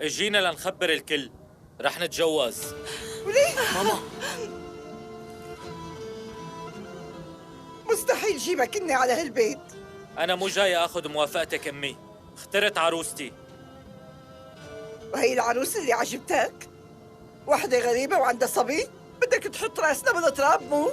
اجينا لنخبر الكل، رح نتجوز. وليه؟ ماما مستحيل جيبك إني على هالبيت. أنا مو جاي آخذ موافقتك أمي، اخترت عروستي. وهي العروس اللي عجبتك؟ وحدة غريبة وعندها صبي؟ بدك تحط راسنا بالتراب مو؟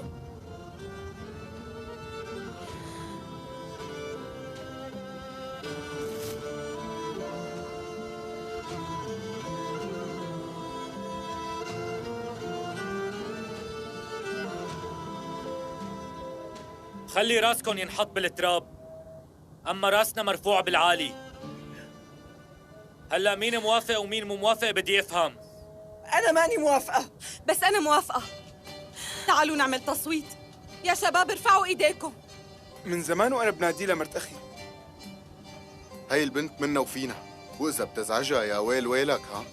خلي راسكن ينحط بالتراب، أما راسنا مرفوع بالعالي. هلأ مين موافق ومين مو موافق بدي أفهم. أنا ماني موافقة. بس أنا موافقة. تعالوا نعمل تصويت. يا شباب ارفعوا إيديكم. من زمان وأنا بنادي لها مرت أخي. هاي البنت منا وفينا، وإذا بتزعجها يا ويل ويلك. ها